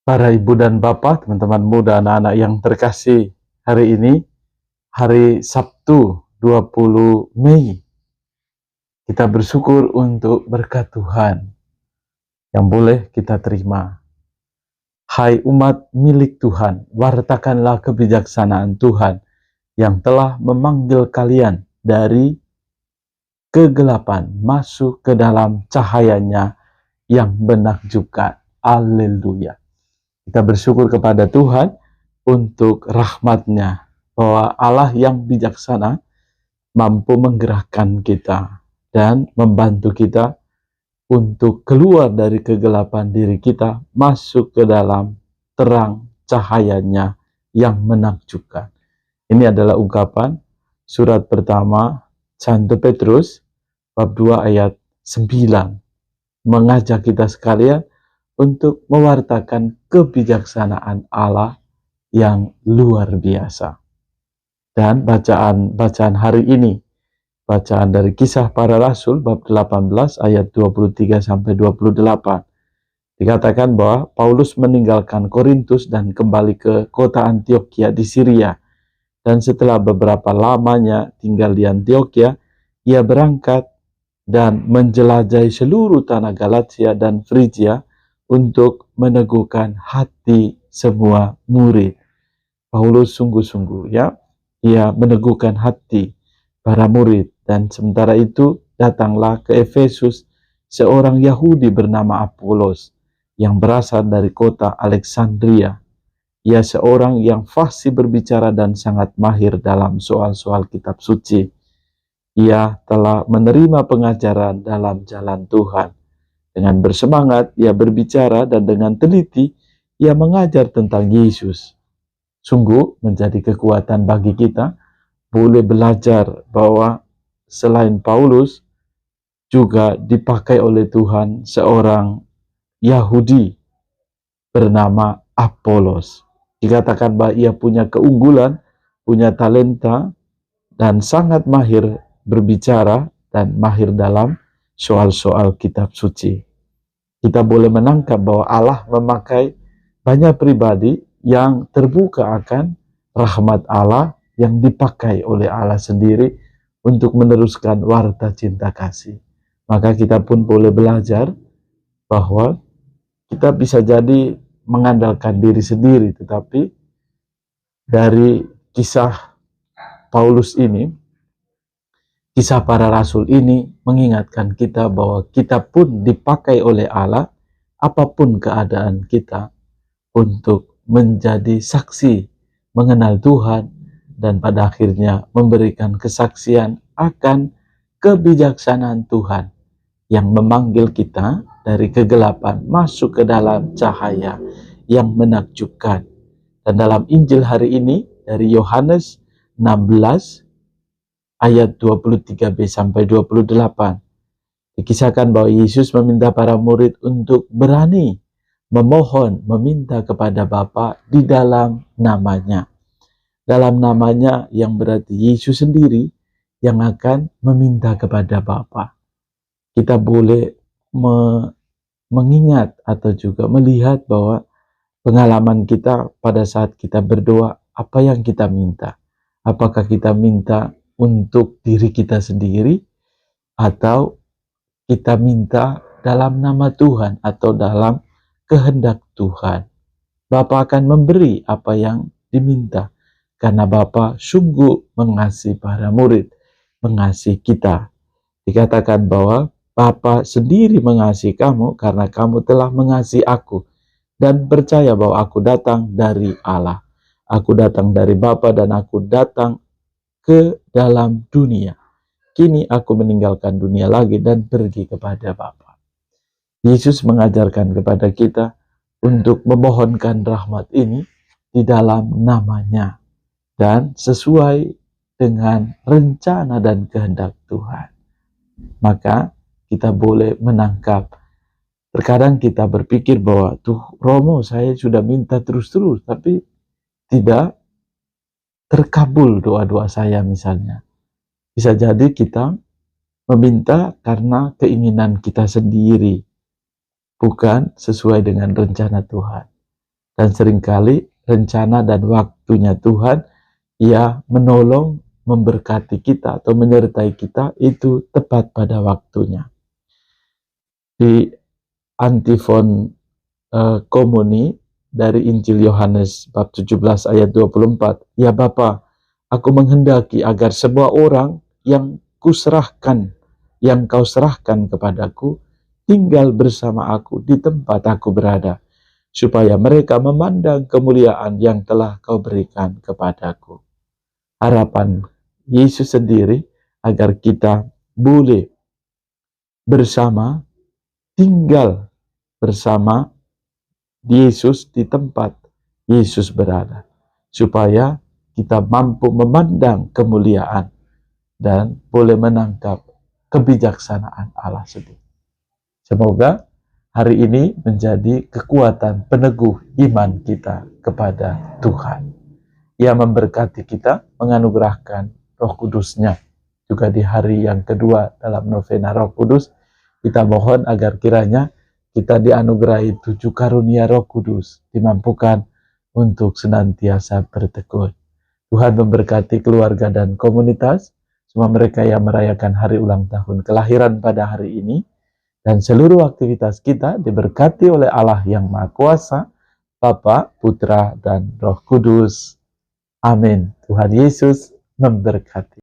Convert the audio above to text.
Para ibu dan bapak, teman-teman muda, anak-anak yang terkasih, hari ini hari Sabtu 20 Mei. Kita bersyukur untuk berkat Tuhan yang boleh kita terima. Hai umat milik Tuhan, wartakanlah kebijaksanaan Tuhan yang telah memanggil kalian dari kegelapan masuk ke dalam cahayanya yang menakjubkan. Haleluya. Kita bersyukur kepada Tuhan untuk rahmat-Nya, bahwa Allah yang bijaksana mampu menggerakkan kita dan membantu kita untuk keluar dari kegelapan diri kita, masuk ke dalam terang cahayanya yang menakjubkan. Ini adalah ungkapan surat pertama Santo Petrus bab 2 ayat 9, mengajak kita sekalian untuk mewartakan kebijaksanaan Allah yang luar biasa. Dan bacaan hari ini, bacaan dari Kisah Para Rasul bab 18 ayat 23 sampai 28. Dikatakan bahwa Paulus meninggalkan Korintus dan kembali ke kota Antiokhia di Syria. Dan setelah beberapa lamanya tinggal di Antiokhia, ia berangkat dan menjelajahi seluruh tanah Galatia dan Frigia untuk meneguhkan hati semua murid. Paulus sungguh-sungguh ia meneguhkan hati para murid, dan sementara itu datanglah ke Efesus seorang Yahudi bernama Apolos yang berasal dari kota Alexandria. Ia seorang yang fasih berbicara dan sangat mahir dalam soal-soal kitab suci. Ia telah menerima pengajaran dalam jalan Tuhan. Dengan bersemangat ia berbicara dan dengan teliti ia mengajar tentang Yesus. Sungguh menjadi kekuatan bagi kita boleh belajar bahwa selain Paulus juga dipakai oleh Tuhan seorang Yahudi bernama Apolos. Dikatakan bahwa ia punya keunggulan, punya talenta, dan sangat mahir berbicara dan mahir dalam soal-soal kitab suci. Kita boleh menangkap bahwa Allah memakai banyak pribadi yang terbuka akan rahmat Allah yang dipakai oleh Allah sendiri untuk meneruskan warta cinta kasih. Maka kita pun boleh belajar bahwa kita bisa jadi mengandalkan diri sendiri, tetapi dari kisah Paulus ini, Kisah Para Rasul ini mengingatkan kita bahwa kita pun dipakai oleh Allah, apapun keadaan kita, untuk menjadi saksi mengenal Tuhan dan pada akhirnya memberikan kesaksian akan kebijaksanaan Tuhan yang memanggil kita dari kegelapan masuk ke dalam cahaya yang menakjubkan. Dan dalam Injil hari ini dari Yohanes 16 ayat 23b sampai 28, dikisahkan bahwa Yesus meminta para murid untuk berani memohon, meminta kepada Bapa di dalam namanya. Dalam namanya yang berarti Yesus sendiri yang akan meminta kepada Bapa. Kita boleh mengingat atau juga melihat bahwa pengalaman kita pada saat kita berdoa, apa yang kita minta. Apakah kita minta untuk diri kita sendiri, atau kita minta dalam nama Tuhan atau dalam kehendak Tuhan. Bapa akan memberi apa yang diminta, karena Bapa sungguh mengasihi para murid, mengasihi kita. Dikatakan bahwa Bapa sendiri mengasihi kamu karena kamu telah mengasihi aku dan percaya bahwa aku datang dari Allah. Aku datang dari Bapa dan aku datang ke dalam dunia. Kini aku meninggalkan dunia lagi dan pergi kepada Bapa. Yesus mengajarkan kepada kita untuk memohonkan rahmat ini di dalam namanya dan sesuai dengan rencana dan kehendak Tuhan. Maka kita boleh menangkap. Terkadang kita berpikir bahwa tuh Romo, saya sudah minta terus-terus tapi tidak terkabul doa-doa saya misalnya. Bisa jadi kita meminta karena keinginan kita sendiri, bukan sesuai dengan rencana Tuhan. Dan seringkali rencana dan waktunya Tuhan, Ia menolong, memberkati kita atau menyertai kita itu tepat pada waktunya. Di antifon komuni dari Injil Yohanes bab 17 ayat 24, "Ya Bapa, aku menghendaki agar semua orang yang kau serahkan kepadaku tinggal bersama aku di tempat aku berada, supaya mereka memandang kemuliaan yang telah kau berikan kepadaku." Harapan Yesus sendiri agar kita boleh bersama, tinggal bersama Yesus di tempat Yesus berada, supaya kita mampu memandang kemuliaan dan boleh menangkap kebijaksanaan Allah sendiri. Semoga hari ini menjadi kekuatan peneguh iman kita kepada Tuhan. Ia memberkati kita, menganugerahkan Roh Kudus-Nya. Juga di hari yang kedua dalam novena Roh Kudus, kita mohon agar kiranya kita dianugerahi 7 karunia Roh Kudus, dimampukan untuk senantiasa bertekun. Tuhan memberkati keluarga dan komunitas, semua mereka yang merayakan hari ulang tahun kelahiran pada hari ini, dan seluruh aktivitas kita diberkati oleh Allah yang Maha Kuasa, Bapa, Putra, dan Roh Kudus. Amin. Tuhan Yesus memberkati.